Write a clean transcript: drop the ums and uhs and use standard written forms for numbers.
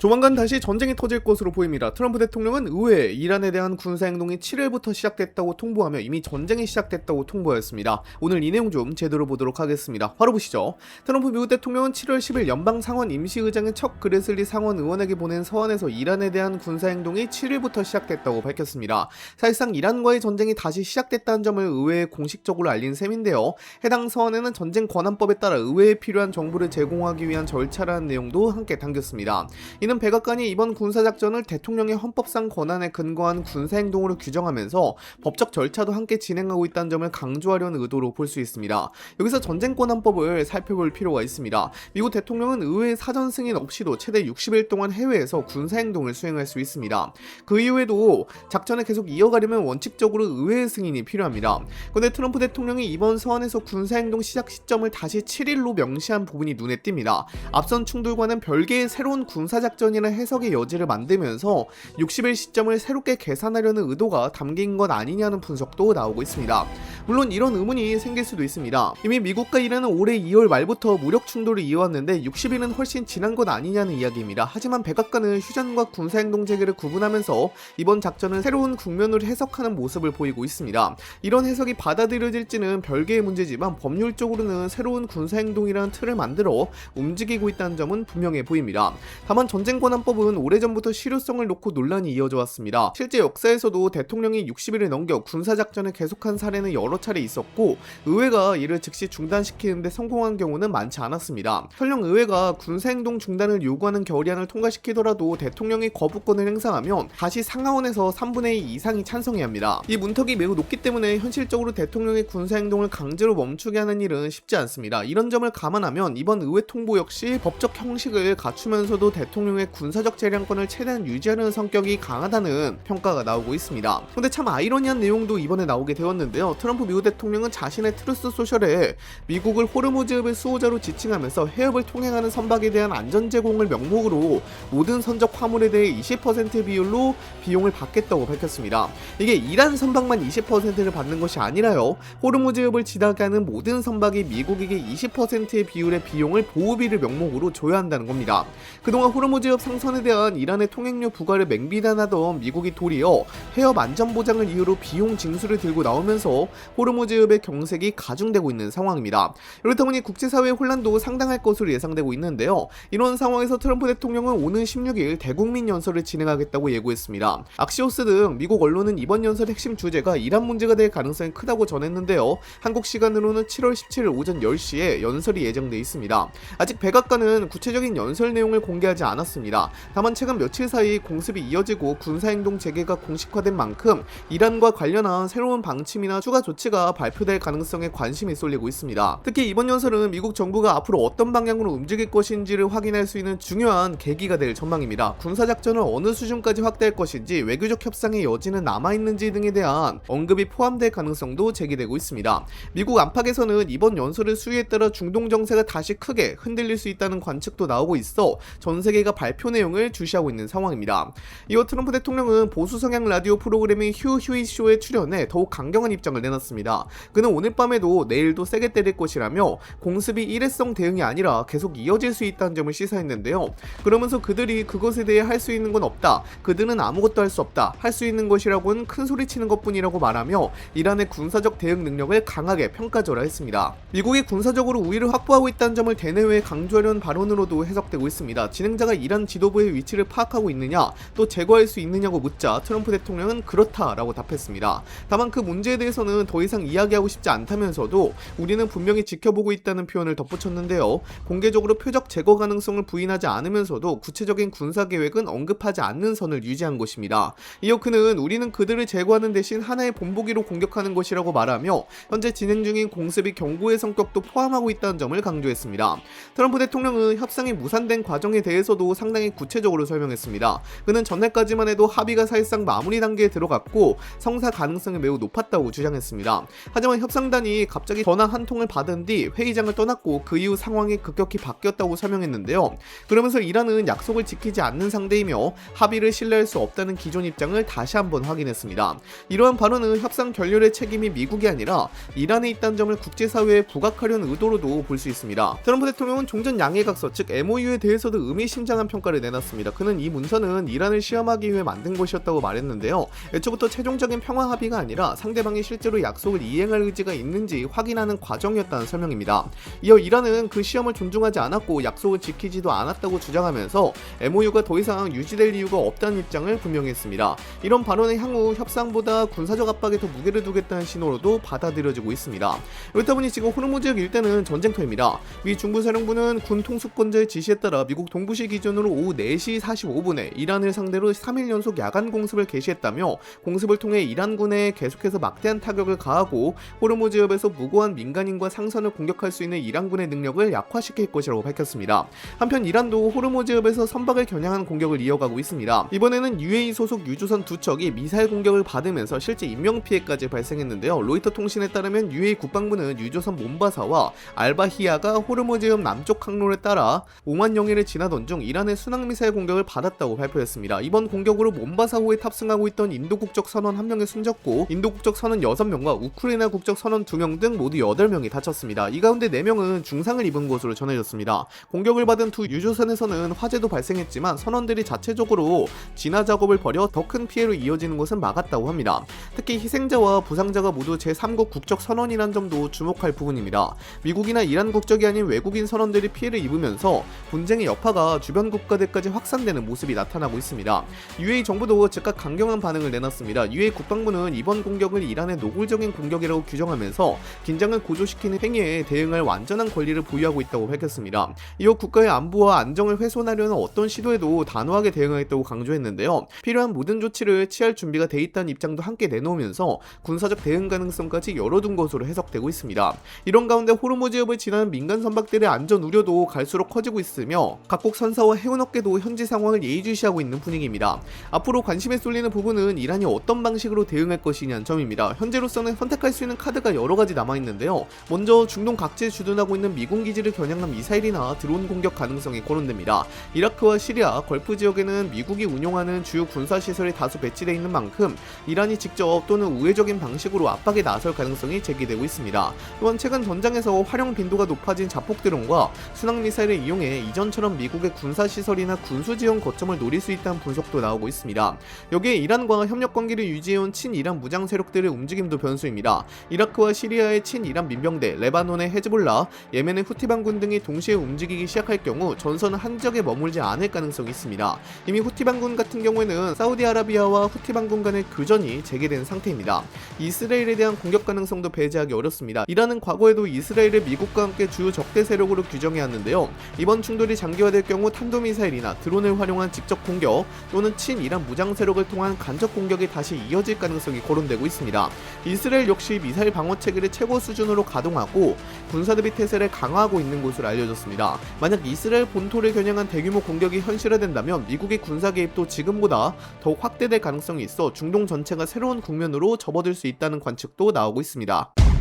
조만간 다시 전쟁이 터질 것으로 보입니다. 트럼프 대통령은 의회에 이란에 대한 군사행동이 7일부터 시작됐다고 통보하며 이미 전쟁이 시작됐다고 통보했습니다. 오늘 이 내용 좀 제대로 보도록 하겠습니다. 바로 보시죠. 트럼프 미국 대통령은 7월 10일 연방상원 임시의장인 척 그레슬리 상원 의원에게 보낸 서한에서 이란에 대한 군사행동이 7일부터 시작됐다고 밝혔습니다. 사실상 이란과의 전쟁이 다시 시작됐다는 점을 의회에 공식적으로 알린 셈인데요. 해당 서한에는 전쟁 권한법에 따라 의회에 필요한 정보를 제공하기 위한 절차라는 내용도 함께 담겼습니다. 이는 백악관이 이번 군사작전을 대통령의 헌법상 권한에 근거한 군사행동으로 규정하면서 법적 절차도 함께 진행하고 있다는 점을 강조하려는 의도로 볼 수 있습니다. 여기서 전쟁권한법을 살펴볼 필요가 있습니다. 미국 대통령은 의회 사전 승인 없이도 최대 60일 동안 해외에서 군사행동을 수행할 수 있습니다. 그 이후에도 작전을 계속 이어가려면 원칙적으로 의회의 승인이 필요합니다. 그런데 트럼프 대통령이 이번 서한에서 군사행동 시작 시점을 다시 7일로 명시한 부분이 눈에 띕니다. 앞선 충돌과는 별개의 새로운 군사작전이라는 해석의 여지를 만들면서 60일 시점을 새롭게 계산하려는 의도가 담긴 것 아니냐는 분석도 나오고 있습니다. 물론 이런 의문이 생길 수도 있습니다. 이미 미국과 이란은 올해 2월 말부터 무력 충돌을 이어왔는데 60일은 훨씬 지난 것 아니냐는 이야기입니다. 하지만 백악관은 휴전과 군사행동 체계를 구분하면서 이번 작전을 새로운 국면으로 해석하는 모습을 보이고 있습니다. 이런 해석이 받아들여질지는 별개의 문제지만 법률적으로는 새로운 군사행동이라는 틀을 만들어 움직이고 있다는 점은 분명해 보입니다. 다만 전쟁권한법은 오래전부터 실효성을 놓고 논란이 이어져 왔습니다. 실제 역사에서도 대통령이 60일을 넘겨 군사작전을 계속한 사례는 여러 차례 있었고 의회가 이를 즉시 중단시키는데 성공한 경우는 많지 않았습니다. 설령 의회가 군사행동 중단을 요구하는 결의안을 통과시키더라도 대통령이 거부권을 행사하면 다시 상하원에서 3분의 2 이상이 찬성해야 합니다. 이 문턱이 매우 높기 때문에 현실적으로 대통령의 군사행동을 강제로 멈추게 하는 일은 쉽지 않습니다. 이런 점을 감안하면 이번 의회 통보 역시 법적 형식을 갖추면서도 대통령의 군사적 재량권을 최대한 유지하려는 성격이 강하다는 평가가 나오고 있습니다. 근데 참 아이러니한 내용도 이번에 나오게 되었는데요. 트럼프 미국 대통령은 자신의 트루스 소셜에 미국을 호르무즈해의 수호자로 지칭하면서 해협을 통행하는 선박에 대한 안전 제공을 명목으로 모든 선적 화물에 대해 20% 비율로 비용을 받겠다고 밝혔습니다. 이게 이란 선박만 20%를 받는 것이 아니라요. 호르무즈해협을 지나가는 모든 선박이 미국에게 20%의 비율의 비용을 보호비를 명목으로 줘야 한다는 겁니다. 그동안 호르무즈해협 상선에 대한 이란의 통행료 부과를 맹비난하던 미국이 도리어 해협 안전보장을 이유로 비용 징수를 들고 나오면서 호르무즈해협의 경색이 가중되고 있는 상황입니다. 이렇다 보니 국제사회의 혼란도 상당할 것으로 예상되고 있는데요. 이런 상황에서 트럼프 대통령은 오는 16일 대국민 연설을 진행하겠다고 예고했습니다. 악시오스 등 미국 언론은 이번 연설의 핵심 주제가 이란 문제가 될 가능성이 크다고 전했는데요. 한국 시간으로는 7월 17일 오전 10시에 연설이 예정돼 있습니다. 아직 백악관은 구체적인 연설 내용을 공개하지 않았습니다. 다만 최근 며칠 사이 공습이 이어지고 군사행동 재개가 공식화된 만큼 이란과 관련한 새로운 방침이나 추가 조치가 발표될 가능성에 관심이 쏠리고 있습니다. 특히 이번 연설은 미국 정부가 앞으로 어떤 방향으로 움직일 것인지를 확인할 수 있는 중요한 계기가 될 전망입니다. 군사작전을 어느 수준까지 확대할 것인지, 외교적 협상의 여지는 남아있는지 등에 대한 언급이 포함될 가능성도 제기되고 있습니다. 미국 안팎에서는 이번 연설의 수위에 따라 중동 정세가 다시 크게 흔들릴 수 있다는 관측도 나오고 있어 전 세계가 발표 내용을 주시하고 있는 상황입니다. 이어 트럼프 대통령은 보수 성향 라디오 프로그램인 휴 휴이 쇼에 출연해 더욱 강경한 입장을 내놨습니다. 그는 오늘 밤에도 내일도 세게 때릴 것이라며 공습이 일회성 대응이 아니라 계속 이어질 수 있다는 점을 시사했는데요. 그러면서 그들이 그것에 대해 할 수 있는 건 없다. 그들은 아무것도 할 수 없다. 할 수 있는 것이라고는 큰 소리 치는 것뿐이라고 말하며 이란의 군사적 대응 능력을 강하게 평가절하 했습니다. 미국이 군사적으로 우위를 확보하고 있다는 점을 대내외에 강조하려는 발언으로도 해석되고 있습니다. 진행자가 이란 지도부의 위치를 파악하고 있느냐, 또 제거할 수 있느냐고 묻자 트럼프 대통령은 그렇다라고 답했습니다. 다만 그 문제에 대해서는 더 이상 이야기하고 싶지 않다면서도 우리는 분명히 지켜보고 있다는 표현을 덧붙였는데요. 공개적으로 표적 제거 가능성을 부인하지 않으면서도 구체적인 군사 계획은 언급하지 않는 선을 유지한 것입니다. 이어 그는 우리는 그들을 제거하는 대신 하나의 본보기로 공격하는 것이라고 말하며 현재 진행 중인 공습이 경고의 성격도 포함하고 있다는 점을 강조했습니다. 트럼프 대통령은 협상이 무산된 과정에 대해서도 상당히 구체적으로 설명했습니다. 그는 전날까지만 해도 합의가 사실상 마무리 단계에 들어갔고 성사 가능성이 매우 높았다고 주장했습니다. 하지만 협상단이 갑자기 전화 한 통을 받은 뒤 회의장을 떠났고 그 이후 상황이 급격히 바뀌었다고 설명했는데요. 그러면서 이란은 약속을 지키지 않는 상대이며 합의를 신뢰할 수 없다는 기존 입장을 다시 한번 확인했습니다. 이러한 발언은 협상 결렬의 책임이 미국이 아니라 이란에 있다는 점을 국제사회에 부각하려는 의도로도 볼 수 있습니다. 트럼프 대통령은 종전 양해각서 즉 MOU에 대해서도 의미심장한 평가를 내놨습니다. 그는 이 문서는 이란을 시험하기 위해 만든 것이었다고 말했는데요. 애초부터 최종적인 평화 합의가 아니라 상대방이 실제로 약속을 이행할 의지가 있는지 확인하는 과정이었다는 설명입니다. 이어 이란은 그 시험을 존중하지 않았고 약속을 지키지도 않았다고 주장하면서 MOU가 더 이상 유지될 이유가 없다는 입장을 분명히 했습니다. 이런 발언은 향후 협상보다 군사적 압박에 더 무게를 두겠다는 신호로도 받아들여지고 있습니다. 그렇다 보니 지금 호르무즈 지역 일대는 전쟁터입니다. 미 중부사령부는 군 통수권자의 지시에 따라 미국 동부시 기준으로 오후 4시 45분에 이란을 상대로 3일 연속 야간 공습을 개시했다며 공습을 통해 이란군에 계속해서 막대한 타격을 가하고 호르무즈협에서 무고한 민간인과 상선을 공격할 수 있는 이란군의 능력을 약화시킬 것이라고 밝혔습니다. 한편 이란도 호르무즈협에서 선박을 겨냥한 공격을 이어가고 있습니다. 이번에는 UAE 소속 유조선 2척이 미사일 공격을 받으면서 실제 인명피해까지 발생했는데요. 로이터 통신에 따르면 UAE 국방부는 유조선 몬바사와 알바히아가 호르무즈협 남쪽 항로를 따라 오만 영해를 지나던 중 이란의 순항미사일 공격을 받았다고 발표했습니다. 이번 공격으로 몬바사호에 탑승하고 있던 인도 국적 선원 1명이 숨졌고 인도 국적 선원 6명과 우크라이나 국적 선원 2명 등 모두 8명이 다쳤습니다. 이 가운데 4명은 중상을 입은 것으로 전해졌습니다. 공격을 받은 두 유조선에서는 화재도 발생했지만 선원들이 자체적으로 진화 작업을 벌여 더 큰 피해로 이어지는 것은 막았다고 합니다. 특히 희생자와 부상자가 모두 제3국 국적 선원이란 점도 주목할 부분입니다. 미국이나 이란 국적이 아닌 외국인 선원들이 피해를 입으면서 분쟁의 여파가 주변 국가들까지 확산되는 모습이 나타나고 있습니다. UAE 정부도 즉각 강경한 반응을 내놨습니다. UAE 국방부는 이번 공격을 이란의 노골적인 공격이라고 규정하면서 긴장을 고조시키는 행위에 대응할 완전한 권리를 보유하고 있다고 밝혔습니다. 이어 국가의 안보와 안정을 훼손하려는 어떤 시도에도 단호하게 대응하겠다고 강조했는데요. 필요한 모든 조치를 취할 준비가 돼 있다는 입장도 함께 내놓으면서 군사적 대응 가능성까지 열어둔 것으로 해석되고 있습니다. 이런 가운데 호르무즈협을 지나는 민간 선박들의 안전 우려도 갈수록 커지고 있으며 각국 선사와 해운업계도 현지 상황을 예의주시하고 있는 분위기입니다. 앞으로 관심에 쏠리는 부분은 이란이 어떤 방식으로 대응할 것이냐는 점입니다. 현재로서는 선택할 수 있는 카드가 여러 가지 남아있는데요. 먼저 중동 각지에 주둔하고 있는 미군 기지를 겨냥한 미사일이나 드론 공격 가능성이 거론됩니다. 이라크와 시리아, 걸프 지역에는 미국이 운용하는 주요 군사시설이 다수 배치되어 있는 만큼 이란이 직접 또는 우회적인 방식으로 압박에 나설 가능성이 제기되고 있습니다. 또한 최근 전장에서 활용 빈도가 높아진 자폭 드론과 순항미사일을 이용해 이전처럼 미국의 군사시설이나 군수지원 거점을 노릴 수 있다는 분석도 나오고 있습니다. 여기에 이란과 협력관계를 유지해온 친이란 무장 세력들의 움직임도 변수입니다. 이라크와 시리아의 친이란 민병대, 레바논의 헤즈볼라, 예멘의 후티 반군 등이 동시에 움직이기 시작할 경우 전선은 한 지역에 머물지 않을 가능성이 있습니다. 이미 후티 반군 같은 경우에는 사우디아라비아와 후티 반군 간의 교전이 재개된 상태입니다. 이스라엘에 대한 공격 가능성도 배제하기 어렵습니다. 이란은 과거에도 이스라엘을 미국과 함께 주요 적대 세력으로 규정해왔는데요. 이번 충돌이 장기화될 경우 탄도미사일이나 드론을 활용한 직접 공격 또는 친이란 무장 세력을 통한 간접 공격이 다시 이어질 가능성이 거론되고 있습니다. 이스라엘 역시 미사일 방어 체계를 최고 수준으로 가동하고 군사 대비 태세를 강화하고 있는 것으로 알려졌습니다. 만약 이스라엘 본토를 겨냥한 대규모 공격이 현실화된다면 미국의 군사 개입도 지금보다 더욱 확대될 가능성이 있어 중동 전체가 새로운 국면으로 접어들 수 있다는 관측도 나오고 있습니다.